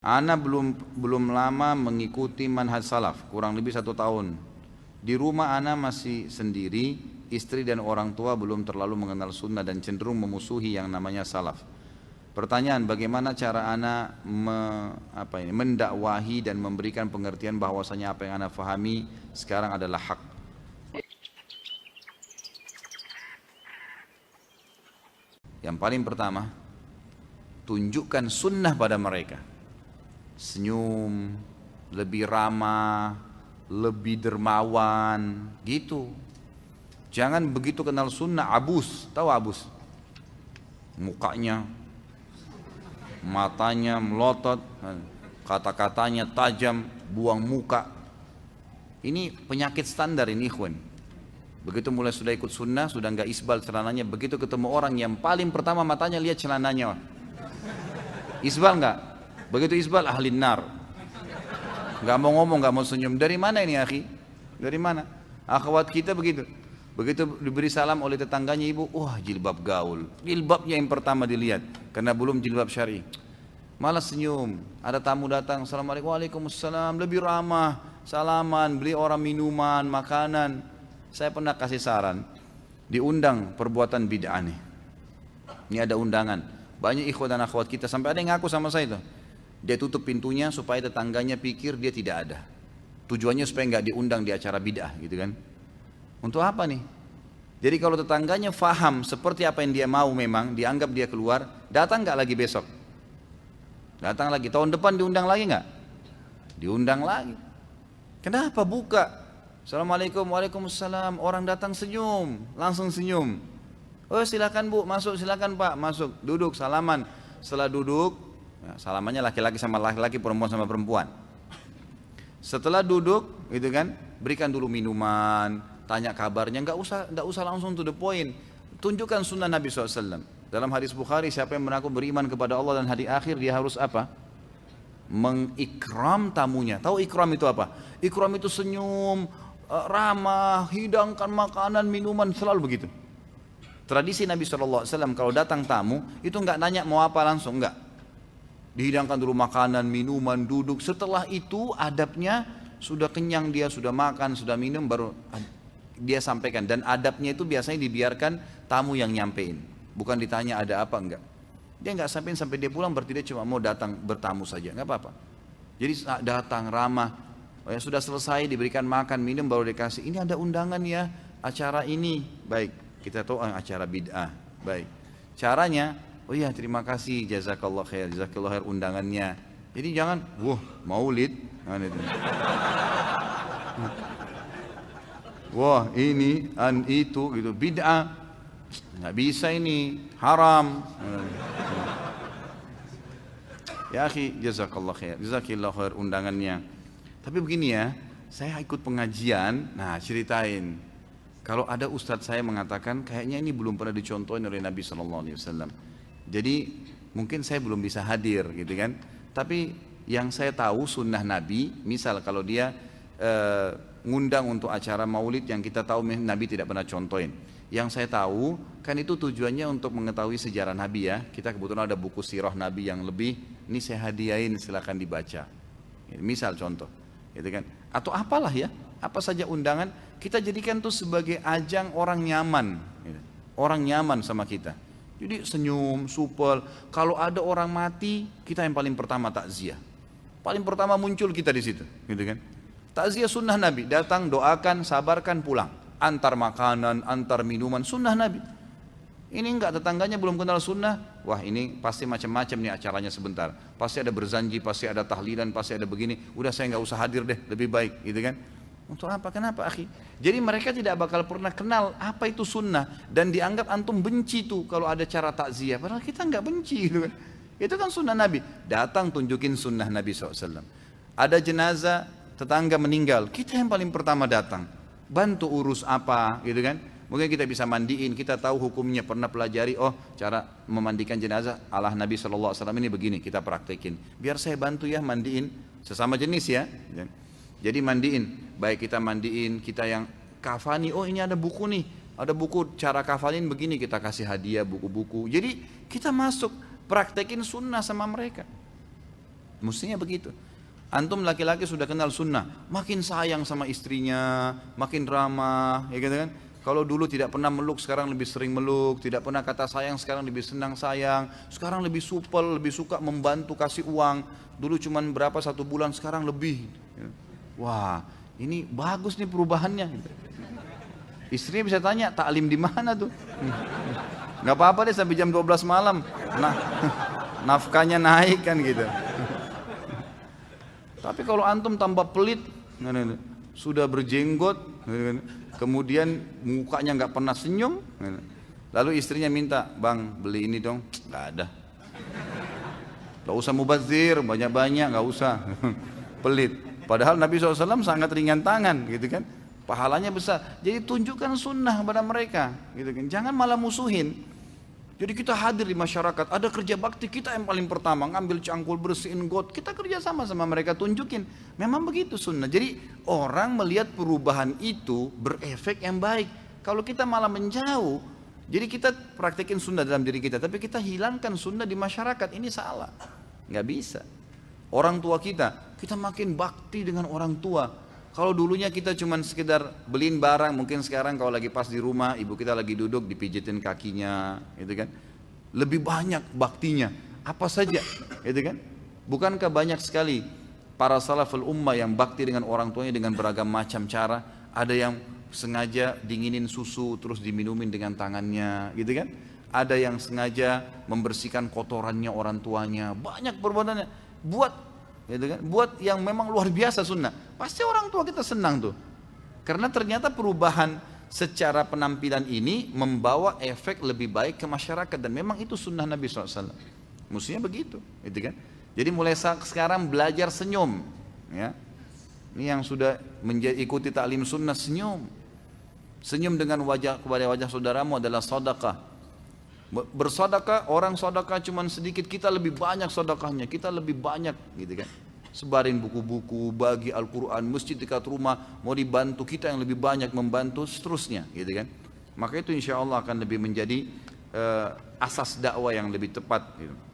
Ana belum lama mengikuti manhaj salaf, kurang lebih 1 tahun. Di rumah ana masih sendiri, istri dan orang tua belum terlalu mengenal sunnah dan cenderung memusuhi yang namanya salaf. Pertanyaan, bagaimana cara ana mendakwahi dan memberikan pengertian bahwasanya apa yang ana fahami sekarang adalah hak? Yang paling pertama, tunjukkan sunnah pada mereka. Senyum, lebih ramah, lebih dermawan, gitu. Jangan begitu kenal sunnah abus, tahu abus? Mukanya, matanya melotot, kata-katanya tajam, buang muka. Ini penyakit standar ini, ikhwan. Begitu mulai sudah ikut sunnah, sudah nggak isbal celananya, begitu ketemu orang yang paling pertama matanya lihat celananya. Isbal nggak? Begitu isbal ahli nar. Nggak mau ngomong, nggak mau senyum. Dari mana ini akhi? Dari mana? Akhwat kita begitu. Begitu diberi salam oleh tetangganya ibu, wah jilbab gaul. Jilbabnya yang pertama dilihat, karena belum jilbab syari. Malah senyum. Ada tamu datang, assalamualaikum, waalaikumsalam. Lebih ramah, salaman, beli orang minuman, makanan. Saya pernah kasih saran, diundang perbuatan bid'ah nih. Ini ada undangan. Banyak ikhwan dan akhwat kita, sampai ada yang ngaku sama saya itu. Dia tutup pintunya supaya tetangganya pikir dia tidak ada. Tujuannya supaya nggak diundang di acara bid'ah gitu kan. Untuk apa nih? Jadi kalau tetangganya faham seperti apa yang dia mau memang, dianggap dia keluar, datang nggak lagi besok? Datang lagi, tahun depan diundang lagi nggak? Diundang lagi. Kenapa buka? Assalamualaikum, waalaikumsalam. Orang datang senyum, langsung senyum. Oh silakan bu, masuk, silakan pak, masuk, duduk, salaman. Setelah duduk, ya, salamannya laki-laki sama laki-laki, perempuan sama perempuan. Setelah duduk, gitu kan, berikan dulu minuman, tanya kabarnya, nggak usah langsung to the point. Tunjukkan sunnah Nabi SAW. Dalam hadis Bukhari, siapa yang mengaku beriman kepada Allah dan hari akhir, dia harus apa? Mengikram tamunya. Tahu ikram itu apa? Ikram itu senyum, ramah, hidangkan makanan, minuman, selalu begitu. Tradisi Nabi SAW kalau datang tamu itu nggak nanya mau apa langsung, nggak. Dihidangkan dulu makanan, minuman, duduk. Setelah itu adabnya sudah kenyang dia, sudah makan, sudah minum, baru dia sampaikan. Dan adabnya itu biasanya dibiarkan tamu yang nyampein, bukan ditanya ada apa enggak. Dia nggak sampai dia pulang, berarti dia cuma mau datang bertamu saja, nggak apa-apa. Jadi datang ramah, ya sudah selesai diberikan makan, minum, baru dikasih. Ini ada undangan ya, acara ini, baik. Kita tahu acara bid'ah, baik. Caranya, oh iya terima kasih, jazakallah khair undangannya. Jadi jangan, wah maulid, wah ini, itu, gitu, bid'ah, nggak bisa ini, haram. Ya akhi, jazakallah khair undangannya. Tapi begini ya, saya ikut pengajian, nah ceritain. Kalau ada ustadz saya mengatakan kayaknya ini belum pernah dicontohin oleh Nabi SAW. Jadi mungkin saya belum bisa hadir gitu kan. Tapi yang saya tahu sunnah Nabi, misal kalau dia ngundang untuk acara maulid yang kita tahu Nabi tidak pernah contohin. Yang saya tahu kan itu tujuannya untuk mengetahui sejarah Nabi ya. Kita kebetulan ada buku sirah Nabi yang lebih, ini saya hadiahin silakan dibaca. Misal contoh, gitu kan. Atau apalah ya, apa saja undangan, kita jadikan itu sebagai ajang orang nyaman, orang nyaman sama kita. Jadi senyum, supel. Kalau ada orang mati, kita yang paling pertama takziah. Paling pertama muncul kita di situ, gitu kan. Takziah sunnah Nabi, datang, doakan, sabarkan, pulang. Antar makanan, antar minuman, sunnah Nabi. Ini enggak, tetangganya belum kenal sunnah, wah ini pasti macam-macam nih acaranya sebentar. Pasti ada berzanji, pasti ada tahlilan, pasti ada begini. Udah saya nggak usah hadir deh, lebih baik, gitu kan. Untuk apa? Kenapa akhi? Jadi mereka tidak bakal pernah kenal apa itu sunnah. Dan dianggap antum benci tuh kalau ada cara takziah. Padahal kita nggak benci gitu kan. Itu kan sunnah Nabi. Datang tunjukin sunnah Nabi SAW. Ada jenazah, tetangga meninggal, kita yang paling pertama datang. Bantu urus apa gitu kan. Mungkin kita bisa mandiin, kita tahu hukumnya, pernah pelajari, oh cara memandikan jenazah ala Nabi SAW ini begini, kita praktekin. Biar saya bantu ya mandiin, sesama jenis ya. Jadi mandiin, baik kita mandiin, kita yang kafani, oh ini ada buku nih, ada buku cara kafanin begini, kita kasih hadiah buku-buku. Jadi kita masuk, praktekin sunnah sama mereka. Mestinya begitu. Antum laki-laki sudah kenal sunnah, makin sayang sama istrinya, makin ramah, ya gitu kan. Kalau dulu tidak pernah meluk, sekarang lebih sering meluk. Tidak pernah kata sayang, sekarang lebih senang sayang. Sekarang lebih supel, lebih suka membantu kasih uang. Dulu cuman berapa 1 bulan, sekarang lebih. Wah, ini bagus nih perubahannya. Istrinya bisa tanya, taklim di mana tuh? Nggak apa-apa deh sampai jam 12 malam. Nah, nafkahnya naik kan gitu. Tapi kalau antum tambah pelit, sudah berjenggot, kemudian mukanya nggak pernah senyum, lalu istrinya minta, bang beli ini dong, nggak ada. Nggak usah mubazir, banyak-banyak, nggak usah. Pelit. Padahal Nabi SAW sangat ringan tangan, gitu kan? Pahalanya besar. Jadi tunjukkan sunnah kepada mereka, gitu kan? Jangan malah musuhin. Jadi kita hadir di masyarakat, ada kerja bakti, kita yang paling pertama ngambil cangkul, bersihin got, kita kerja sama mereka, tunjukin. Memang begitu sunnah. Jadi orang melihat perubahan itu berefek yang baik. Kalau kita malah menjauh, jadi kita praktekin sunnah dalam diri kita, tapi kita hilangkan sunnah di masyarakat, ini salah. Nggak bisa. Orang tua kita makin bakti dengan orang tua. Kalau dulunya kita cuma sekedar beliin barang, mungkin sekarang kalau lagi pas di rumah, ibu kita lagi duduk, dipijitin kakinya, gitu kan. Lebih banyak baktinya, apa saja, gitu kan. Bukankah banyak sekali para salaful ummah yang bakti dengan orang tuanya dengan beragam macam cara. Ada yang sengaja dinginin susu terus diminumin dengan tangannya, gitu kan. Ada yang sengaja membersihkan kotorannya orang tuanya. Banyak perbuatannya. Gitu kan? Buat yang memang luar biasa sunnah, pasti orang tua kita senang tuh, karena ternyata perubahan secara penampilan ini membawa efek lebih baik ke masyarakat, dan memang itu sunnah Nabi SAW. Mestinya begitu, gitu kan? Jadi mulai sekarang belajar senyum, ya. Ini yang sudah ikuti taklim sunnah, senyum dengan wajah kepada wajah saudaramu adalah sedekah. Bersedekah, orang sedekah cuma sedikit, kita lebih banyak sedekahnya, kita lebih banyak, gitu kan. Sebarin buku-buku, bagi Al-Quran, masjid dekat rumah, mau dibantu, kita yang lebih banyak membantu, seterusnya, gitu kan. Maka itu insya Allah akan lebih menjadi asas dakwah yang lebih tepat, gitu.